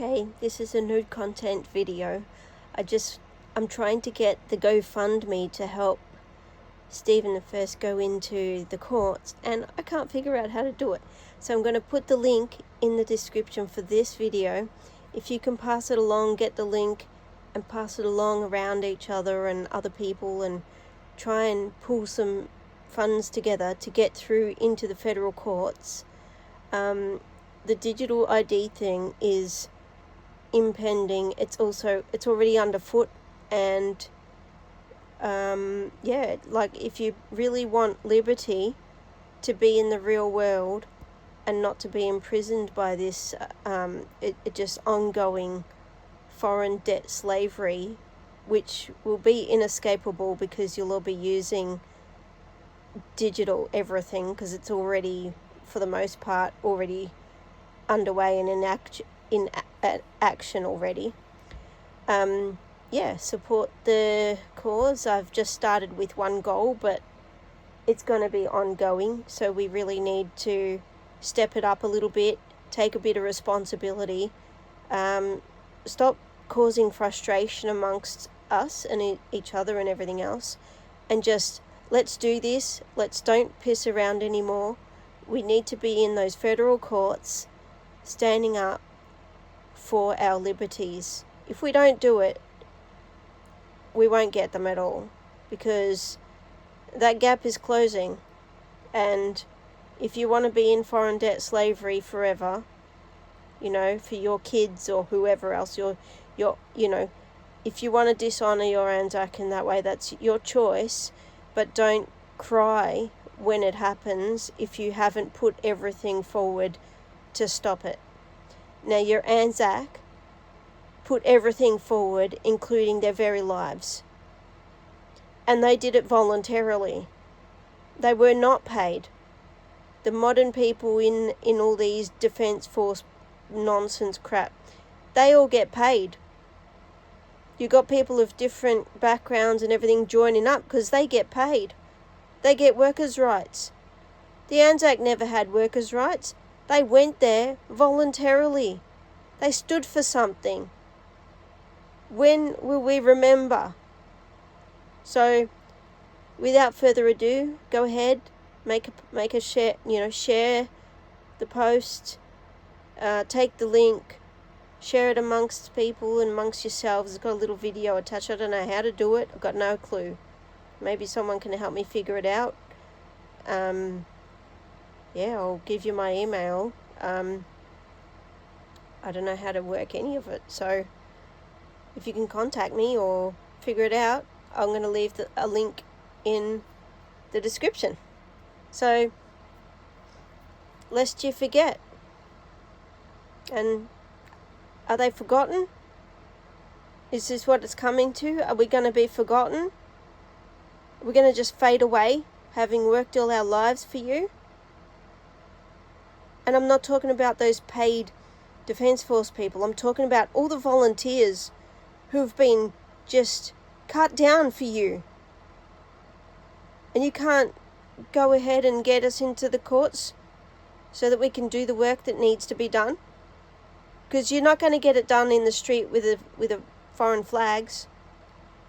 Hey, this is a nude content video. I'm trying to get the GoFundMe to help Stephen I go into the courts, and I can't figure out how to do it. So I'm going to put the link in the description for this video. If you can pass it along, get the link and pass it along around each other and other people, and try and pull some funds together to get through into the federal courts. The digital ID thing is impending. It's already underfoot, and if you really want liberty to be in the real world and not to be imprisoned by this it just ongoing foreign debt slavery, which will be inescapable because you'll all be using digital everything, because it's already, for the most part, already underway and in action already. Support the cause. I've just started with one goal, but it's going to be ongoing, so we really need to step it up a little bit, take a bit of responsibility, stop causing frustration amongst us and each other and everything else, and just let's do this. Don't piss around anymore. We need to be in those federal courts standing up for our liberties. If we don't do it, we won't get them at all, because that gap is closing. And if you want to be in foreign debt slavery forever, for your kids or whoever else, if you want to dishonor your A.N.Z in that way, that's your choice, but don't cry when it happens if you haven't put everything forward to stop it. Now, your A.N.Z put everything forward, including their very lives. And they did it voluntarily. They were not paid. The modern people in all these Defence Force nonsense crap, they all get paid. You got people of different backgrounds and everything joining up because they get paid. They get workers' rights. The A.N.Z never had workers' rights. They went there voluntarily. They stood for something. When will we remember? So, without further ado, go ahead, make a share. Share the post. Take the link, share it amongst people and amongst yourselves. It's got a little video attached. I don't know how to do it. I've got no clue. Maybe someone can help me figure it out. I'll give you my email. I don't know how to work any of it, so if you can contact me or figure it out, I'm going to leave a link in the description. So, lest you forget. And are they forgotten? Is this what it's coming to? Are we going to be forgotten? Are we going to just fade away, having worked all our lives for you? And I'm not talking about those paid Defence Force people. I'm talking about all the volunteers who've been just cut down for you. And you can't go ahead and get us into the courts so that we can do the work that needs to be done? Because you're not going to get it done in the street with a foreign flags.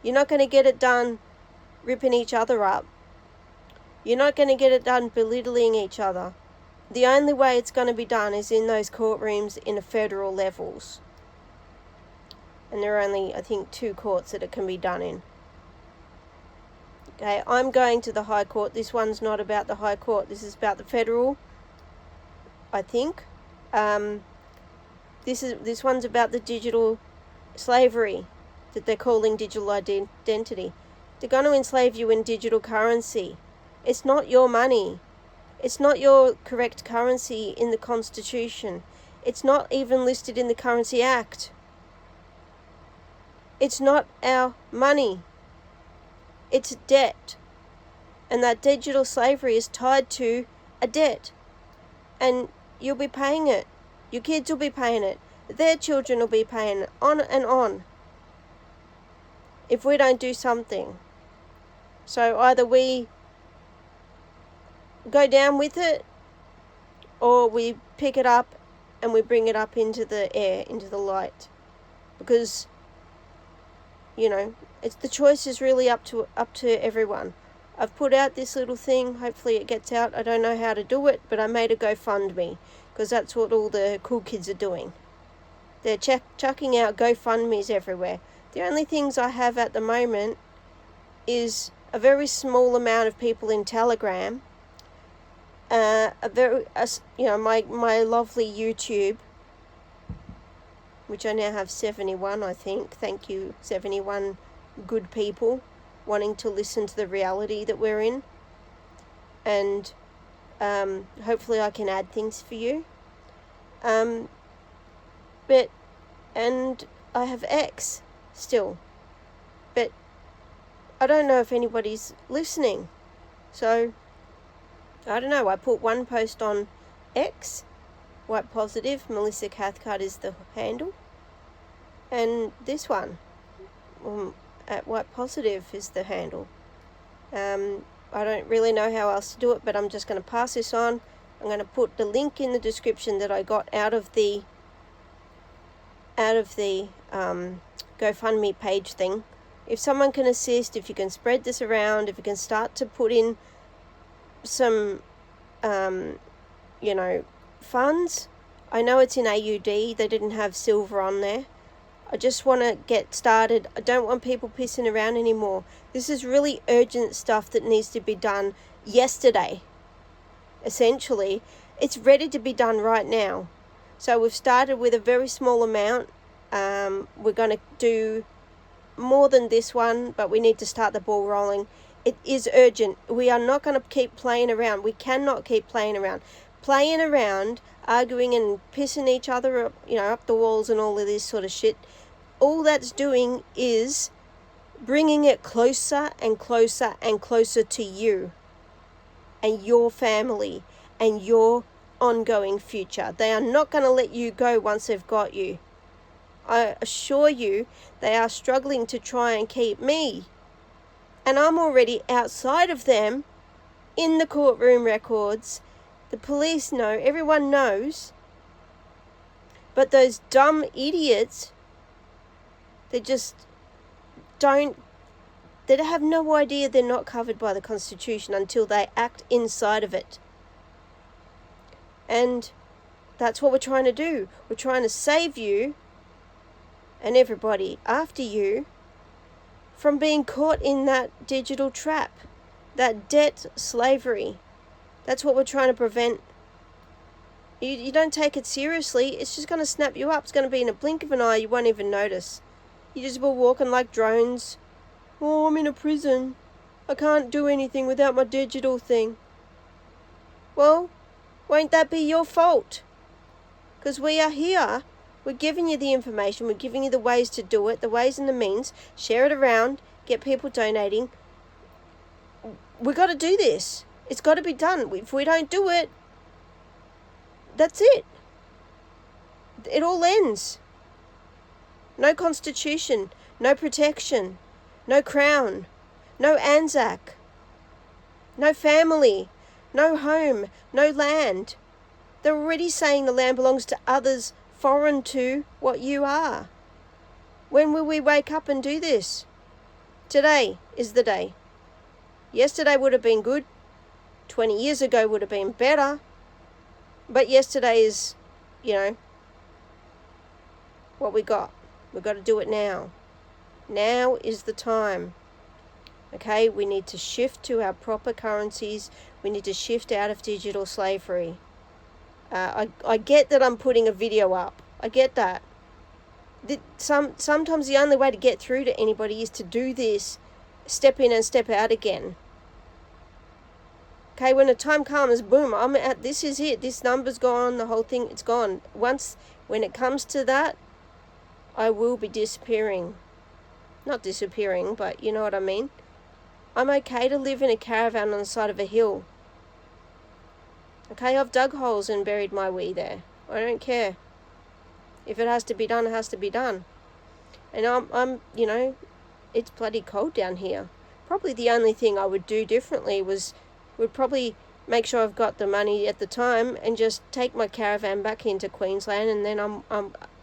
You're not going to get it done ripping each other up. You're not going to get it done belittling each other. The only way it's going to be done is in those courtrooms in the federal levels. And there are only, I think, 2 courts that it can be done in. Okay, I'm going to the High Court. This one's not about the High Court. This is about the federal, I think. This one's about the digital slavery that they're calling digital identity. They're going to enslave you in digital currency. It's not your money. It's not your correct currency in the Constitution. It's not even listed in the Currency Act. It's not our money. It's debt. And that digital slavery is tied to a debt. And you'll be paying it. Your kids will be paying it. Their children will be paying it. On and on. If we don't do something. So either we go down with it, or we pick it up and we bring it up into the air, into the light. Because, it's the choice is really up to everyone. I've put out this little thing. Hopefully it gets out. I don't know how to do it, but I made a GoFundMe, because that's what all the cool kids are doing. They're chucking out GoFundMes everywhere. The only things I have at the moment is a very small amount of people in Telegram, my lovely YouTube, which I now have 71, I think. Thank you, 71 good people wanting to listen to the reality that we're in. And hopefully I can add things for you. And I have X still. But I don't know if anybody's listening. So, I don't know. I put one post on X, White Positive, Melysa Cathcart is the handle. And this one, at White Positive is the handle. I don't really know how else to do it, but I'm just going to pass this on. I'm going to put the link in the description that I got out of the GoFundMe page thing. If someone can assist, if you can spread this around, if you can start to put in some, funds. I know it's in AUD. They didn't have silver on there. I just want to get started. I don't want people pissing around anymore. This is really urgent stuff that needs to be done yesterday. Essentially, it's ready to be done right now. So we've started with a very small amount. We're going to do more than this one, but we need to start the ball rolling. It is urgent. We are not going to keep playing around. We cannot keep playing around. Playing around, arguing and pissing each other up, up the walls and all of this sort of shit. All that's doing is bringing it closer and closer and closer to you and your family and your ongoing future. They are not going to let you go once they've got you. I assure you, they are struggling to try and keep me. And I'm already outside of them in the courtroom records. The police know, everyone knows. But those dumb idiots, they have no idea they're not covered by the Constitution until they act inside of it. And that's what we're trying to do. We're trying to save you and everybody after you from being caught in that digital trap, that debt slavery. That's what we're trying to prevent. You don't take it seriously, it's just going to snap you up. It's going to be in a blink of an eye. You won't even notice. You just be walking like drones. Oh, I'm in a prison. I can't do anything without my digital thing. Well, won't that be your fault? Because we are here. We're giving you the information. We're giving you the ways to do it, the ways and the means. Share it around. Get people donating. We've got to do this. It's got to be done. If we don't do it, that's it. It all ends. No constitution. No protection. No crown. No A.N.Z. No family. No home. No land. They're already saying the land belongs to others foreign to what you are. When will we wake up and do this? Today is the day. Yesterday would have been good. 20 years ago would have been better. But yesterday is, what we got. We've got to do it now. Now is the time. Okay, we need to shift to our proper currencies. We need to shift out of digital slavery. I get that I'm putting a video up. I get that. Sometimes the only way to get through to anybody is to do this, step in and step out again. Okay, when the time comes, boom, this is it. This number's gone, the whole thing, it's gone. When it comes to that, I will be disappearing. Not disappearing, but you know what I mean. I'm okay to live in a caravan on the side of a hill. Okay, I've dug holes and buried my wee there. I don't care. If it has to be done, it has to be done. And I'm it's bloody cold down here. Probably the only thing I would do differently would probably make sure I've got the money at the time and just take my caravan back into Queensland, and then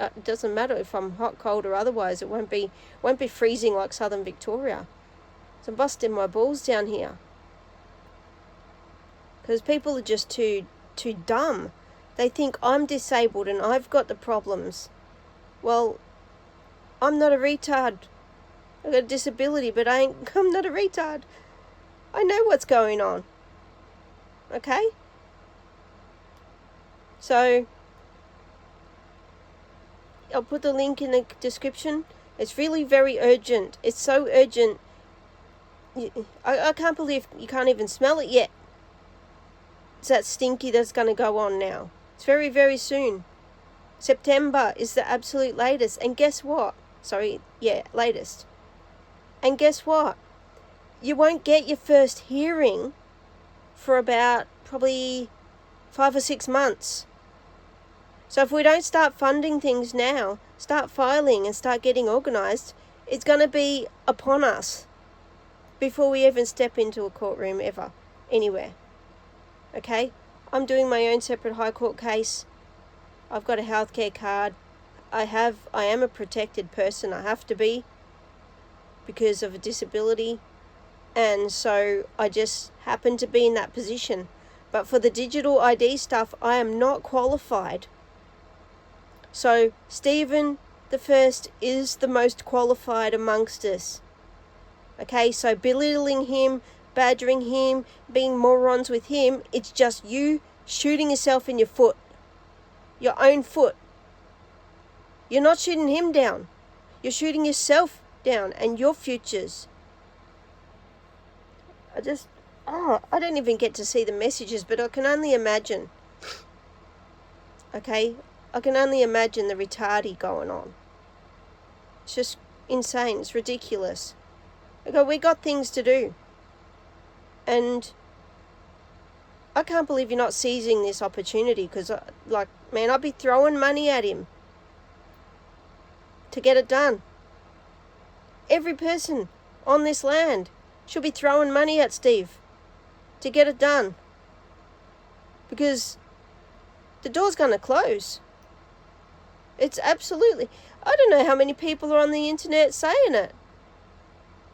it doesn't matter if I'm hot, cold or otherwise. It won't be freezing like southern Victoria. So I'm busting my balls down here because people are just too dumb. They think I'm disabled and I've got the problems. Well, I'm not a retard. I've got a disability, but I'm not a retard. I know what's going on. Okay? So, I'll put the link in the description. It's really very urgent. It's so urgent. I can't believe you can't even smell it yet. It's that stinky that's going to go on now. It's very, very soon. September is the absolute latest. And guess what? Latest. And guess what? You won't get your first hearing for about probably 5 or 6 months. So if we don't start funding things now, start filing and start getting organised, it's going to be upon us before we even step into a courtroom ever, anywhere. Okay? I'm doing my own separate High Court case. I've got a healthcare card. I am a protected person. I have to be because of a disability. And so I just happen to be in that position. But for the digital ID stuff, I am not qualified. So Stephen the First is the most qualified amongst us. Okay, so belittling him, badgering him, being morons with him, it's just you shooting yourself in your foot. Your own foot. You're not shooting him down. You're shooting yourself down and your futures. I don't even get to see the messages, but I can only imagine. Okay? I can only imagine the retardie going on. It's just insane. It's ridiculous. Okay, we got things to do. And I can't believe you're not seizing this opportunity because, man, I'd be throwing money at him to get it done. Every person on this land should be throwing money at Steve to get it done. Because the door's going to close. It's absolutely... I don't know how many people are on the internet saying it.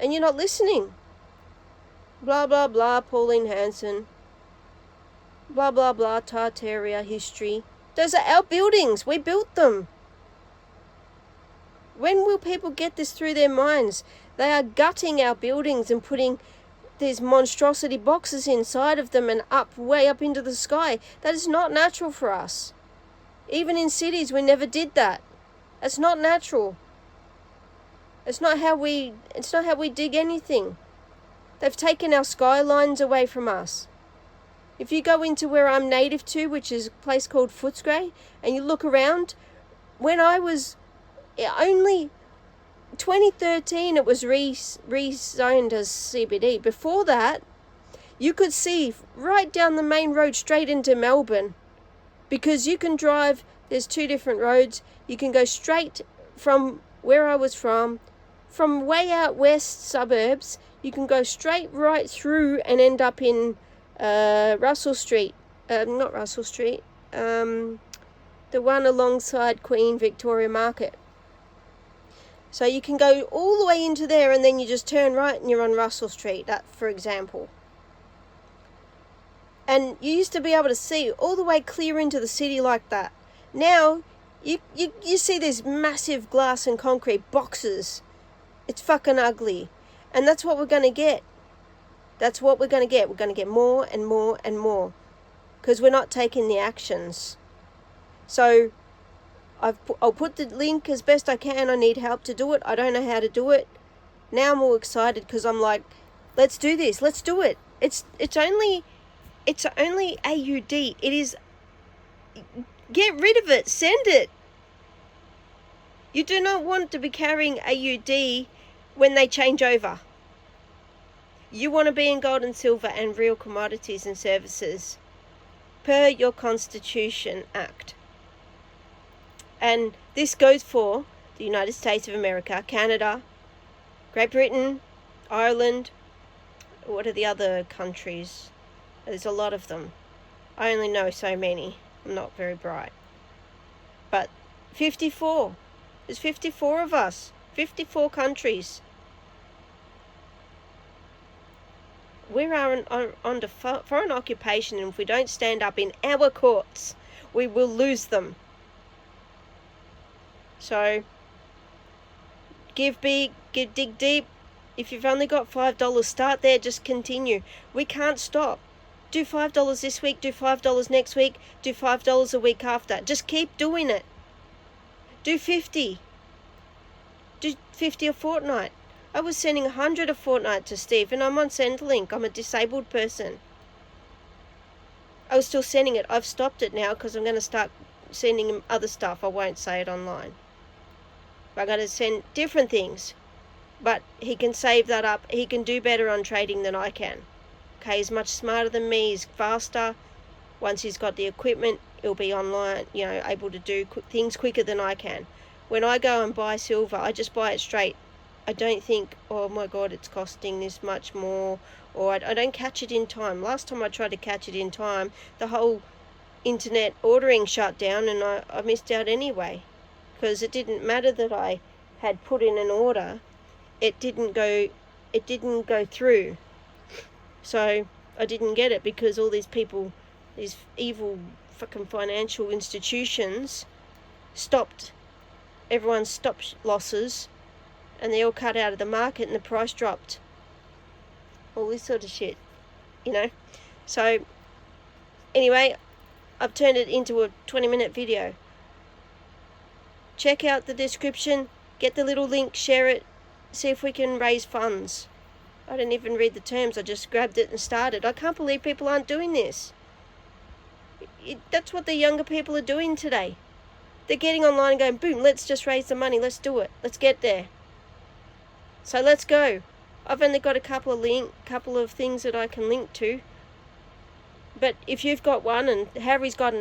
And you're not listening. Blah, blah, blah, Pauline Hanson. Blah, blah, blah, Tartaria history. Those are our buildings. We built them. When will people get this through their minds? They are gutting our buildings and putting these monstrosity boxes inside of them and way up into the sky. That is not natural for us. Even in cities, we never did that. It's not natural. It's not how we dig anything. They've taken our skylines away from us. If you go into where I'm native to, which is a place called Footscray, and you look around, when I was only 2013, it was rezoned as CBD. Before that, you could see right down the main road straight into Melbourne, because you can drive. There's 2 different roads. You can go straight from where I was from way out west suburbs. You can go straight right through and end up in Russell Street. Not Russell Street. The one alongside Queen Victoria Market. So you can go all the way into there and then you just turn right and you're on Russell Street, that for example. And you used to be able to see all the way clear into the city like that. Now, you see these massive glass and concrete boxes. It's fucking ugly. And that's what we're going to get. That's what we're going to get. We're going to get more and more and more. Because we're not taking the actions. So, I'll put the link as best I can. I need help to do it. I don't know how to do it. Now I'm all excited because I'm like, let's do this. Let's do it. It's only AUD. It is... Get rid of it. Send it. You do not want to be carrying AUD when they change over. You want to be in gold and silver and real commodities and services per your Constitution Act. And this goes for the United States of America, Canada, Great Britain, Ireland. What are the other countries? There's a lot of them. I only know so many. I'm not very bright. But 54. There's 54 of us. 54 countries. We're under foreign occupation, and if we don't stand up in our courts, we will lose them. So, give big, dig deep. If you've only got $5, start there, just continue. We can't stop. Do $5 this week, do $5 next week, do $5 a week after. Just keep doing it. Do 50. Do 50 a fortnight. I was sending 100 a fortnight to Steve, and I'm on Centrelink. I'm a disabled person. I was still sending it. I've stopped it now because I'm going to start sending him other stuff. I won't say it online. I'm going to send different things. But he can save that up. He can do better on trading than I can. Okay, he's much smarter than me. He's faster. Once he's got the equipment, he'll be online, able to do things quicker than I can. When I go and buy silver, I just buy it straight. I don't think, oh my God, it's costing this much more, or I don't catch it in time. Last time I tried to catch it in time, the whole internet ordering shut down, and I missed out anyway, because it didn't matter that I had put in an order. It didn't go through. So I didn't get it because all these people, these evil fucking financial institutions, everyone stopped losses, and they all cut out of the market and the price dropped. All this sort of shit, So anyway, I've turned it into a 20-minute video. Check out the description, get the little link, share it, see if we can raise funds. I didn't even read the terms, I just grabbed it and started. I can't believe people aren't doing this. That's what the younger people are doing today. They're getting online and going, boom, let's just raise the money, let's do it, let's get there. So let's go. I've only got a couple of things that I can link to. But if you've got one and Harry's got another,